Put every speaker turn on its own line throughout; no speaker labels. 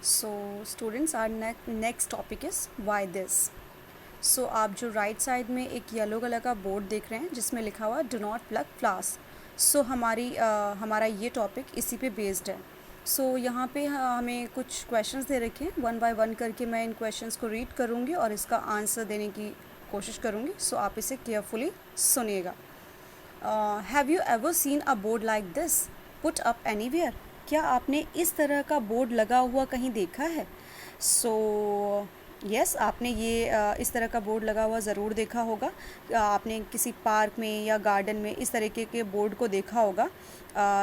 So students our next topic is why this. So आप जो right side में एक येलो कलर का बोर्ड देख रहे हैं जिसमें लिखा हुआ डू नॉट प्लग फ्लावर्स। सो हमारा ये टॉपिक इसी पे बेस्ड है। सो यहाँ पे हमें कुछ क्वेश्चंस दे रखे हैं, वन बाय वन करके मैं इन क्वेश्चंस को रीड करूँगी और इसका आंसर देने की कोशिश करूँगी। सो आप इसे केयरफुली सुनिएगा। Have you ever seen a board like this put up anywhere? क्या आपने इस तरह का बोर्ड लगा हुआ कहीं देखा है? सो यस, आपने ये इस तरह का बोर्ड लगा हुआ ज़रूर देखा होगा। आपने किसी पार्क में या गार्डन में इस तरीके के बोर्ड को देखा होगा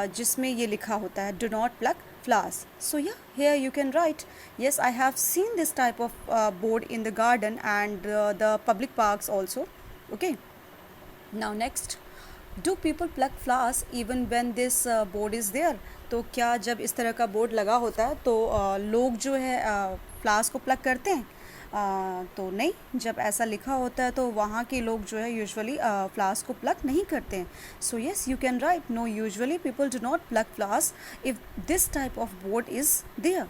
जिसमें ये लिखा होता है do not plug flowers. So yeah, here you can write, yes, I have seen this type of board in the garden and the public parks also. Okay, now next, do people pluck flowers even when this board is there? तो क्या जब इस तरह का board लगा होता है तो लोग जो है फ्लावर्स को प्लक करते हैं? तो नहीं, जब ऐसा लिखा होता है तो वहाँ के लोग जो है यूजुअली फ्लावर्स को प्लक नहीं करते हैं। So yes, you can write no, usually people do not pluck flowers if this type of board is there.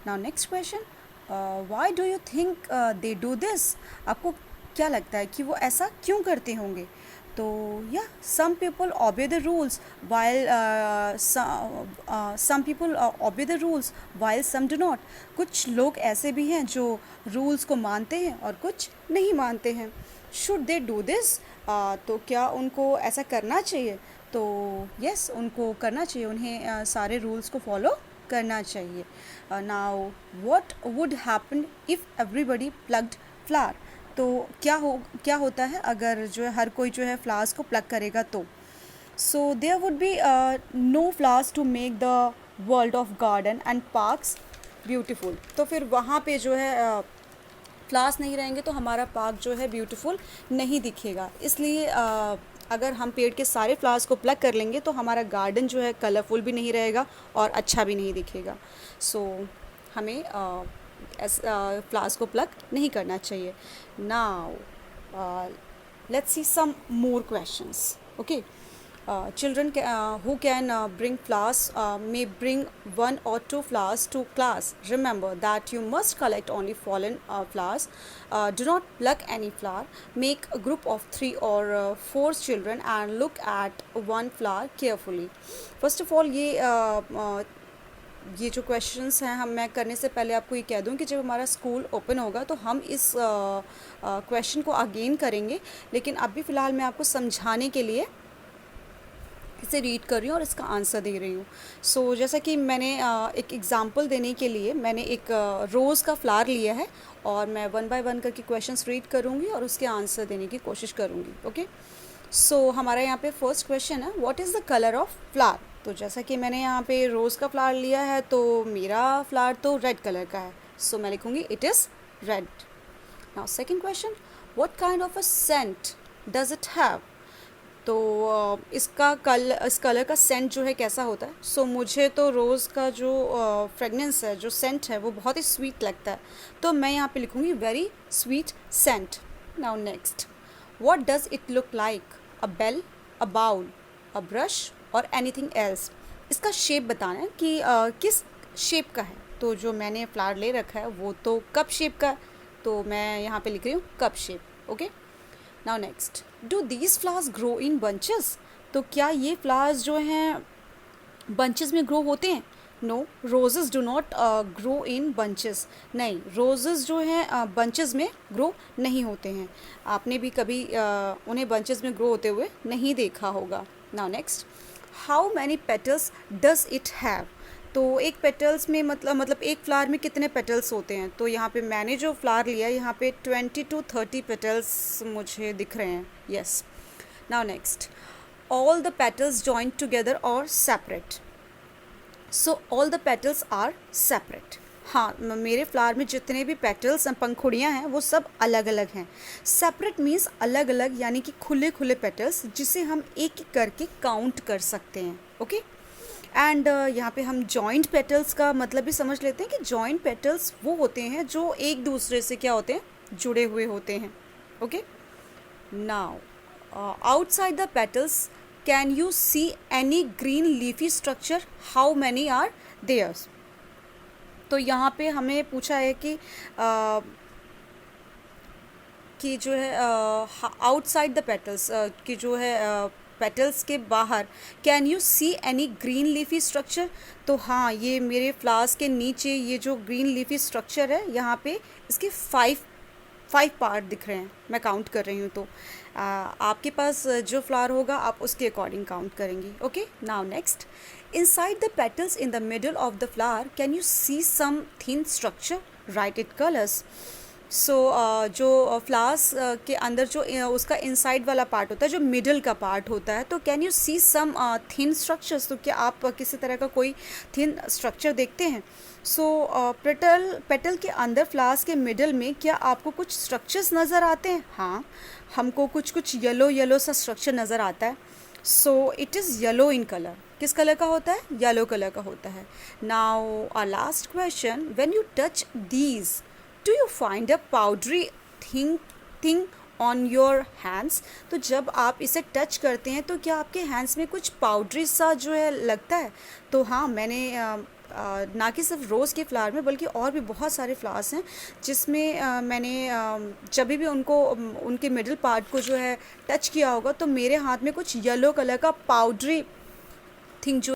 Now next question, why do you think they do this? आपको क्या लगता है कि वो ऐसा क्यों करते होंगे? तो या some people obey the rules while some people obey the rules while some do not. कुछ लोग ऐसे भी हैं जो रूल्स को मानते हैं और कुछ नहीं मानते हैं। Should they do this? तो क्या उनको ऐसा करना चाहिए? तो यस, उनको करना चाहिए, उन्हें सारे रूल्स को फॉलो करना चाहिए। Now what would happen if everybody plucked flower? तो क्या होता है अगर जो है हर कोई जो है फ्लावर्स को प्लग करेगा तो? So there would be no flowers to make the world of garden and parks beautiful. तो फिर वहाँ पे जो है फ्लावर्स नहीं रहेंगे तो हमारा पार्क जो है ब्यूटीफुल नहीं दिखेगा। इसलिए अगर हम पेड़ के सारे फ्लावर्स को प्लग कर लेंगे तो हमारा गार्डन जो है कलरफुल भी नहीं रहेगा और अच्छा भी नहीं दिखेगा। सो हमें फ्लावर्स को प्लग नहीं करना चाहिए। Now let's see some more questions. Okay, children who can bring flowers may bring one or two flowers to class. Remember that you must collect only fallen flowers. Do not pluck any flower. Make a group of 3 or 4 children and look at one flower carefully. First of all, ये जो questions हैं मैं करने से पहले आपको ये कह दूं कि जब हमारा स्कूल ओपन होगा तो हम इस क्वेश्चन को अगेन करेंगे, लेकिन अभी फ़िलहाल मैं आपको समझाने के लिए इसे रीड कर रही हूँ और इसका आंसर दे रही हूँ। सो जैसा कि मैंने एक एग्ज़ाम्पल देने के लिए मैंने एक रोज़ का फ्लावर लिया है और मैं वन बाय वन करके क्वेश्चंस रीड करूँगी और उसके आंसर देने की कोशिश करूँगी। ओके, सो हमारा यहाँ पे फर्स्ट क्वेश्चन है, what is the colour of flower? तो जैसा कि मैंने यहाँ पे रोज़ का फ्लावर लिया है तो मेरा फ्लावर तो रेड कलर का है। सो मैं लिखूँगी it is red. Now second question, what kind of a scent does it have? तो इस कलर का सेंट जो है कैसा होता है? सो मुझे तो रोज़ का जो फ्रेगनेंस है, जो सेंट है, वो बहुत ही स्वीट लगता है, तो मैं यहाँ पे लिखूँगी very sweet scent. Now next, what does it look like? A bell, a bowl, a brush और एनीथिंग एल्स? इसका शेप बताना है कि किस शेप का है। तो जो मैंने फ्लावर ले रखा है वो तो कप शेप का है, तो मैं यहाँ पे लिख रही हूँ cup shape. Okay, now next, do these flowers grow in bunches? तो क्या ये फ्लावर्स जो हैं बंचेस में ग्रो होते हैं? No, roses do not grow in bunches. नहीं, रोजेस जो हैं बंचेस में ग्रो नहीं होते हैं। आपने भी कभी उन्हें बंचेस में ग्रो होते हुए नहीं देखा होगा। Now next, how many petals does it have? तो एक पेटल्स में मतलब एक फ्लावर में कितने पेटल्स होते हैं? तो यहाँ पे मैंने जो फ्लावर लिया है यहाँ पे 20 to 30 पेटल्स मुझे दिख रहे हैं। Yes. Now next, all the petals joint together और separate? So all the petals are separate. हाँ, मेरे फ्लावर में जितने भी पेटल्स हैं, पंखुड़ियाँ हैं, वो सब अलग अलग हैं। सेपरेट मीन्स अलग अलग, यानी कि खुले खुले पेटल्स जिसे हम एक एक करके काउंट कर सकते हैं। ओके, एंड यहाँ पे हम जॉइंट पेटल्स का मतलब भी समझ लेते हैं कि जॉइंट पेटल्स वो होते हैं जो एक दूसरे से क्या होते हैं, जुड़े हुए होते हैं। Okay, now outside the petals can you see any green leafy structure? How many are theirs? तो यहाँ पे हमें पूछा है कि जो है आउटसाइड द पेटल्स, कि जो है पेटल्स के बाहर, can you see any green leafy structure. तो हाँ, ये मेरे फ्लावर्स के नीचे ये जो ग्रीन लीफी स्ट्रक्चर है, यहाँ पे इसके फाइव पार्ट दिख रहे हैं, मैं काउंट कर रही हूँ। तो आपके पास जो फ्लावर होगा आप उसके अकॉर्डिंग काउंट करेंगे। Okay, now next, inside the petals in the middle of the flower can you see some thin structure, right it colours. So जो फ्लावर्स के अंदर जो उसका इनसाइड वाला पार्ट होता है, जो मिडल का पार्ट होता है, तो can you see some thin structures. तो क्या आप किसी तरह का कोई थिन स्ट्रक्चर देखते हैं। सो पेटल के अंदर फ्लावर्स के मिडल में क्या आपको कुछ स्ट्रक्चर्स नज़र आते हैं। हाँ, हमको कुछ येलो सा स्ट्रक्चर नज़र आता है। So it is yellow in colour. किस कलर का होता है, येलो कलर का होता है। Now our last question, when you touch these do you find a powdery thing on your hands. तो जब आप इसे टच करते हैं तो क्या आपके हैंड्स में कुछ पाउडरी सा जो है लगता है। तो हाँ, मैंने ना कि सिर्फ रोज़ के फ्लावर में बल्कि और भी बहुत सारे फ्लावर्स हैं जिसमें मैंने जब भी उनको उनके मिडिल पार्ट को जो है टच किया होगा तो मेरे हाथ में कुछ येलो कलर का पाउडरी थिंग जो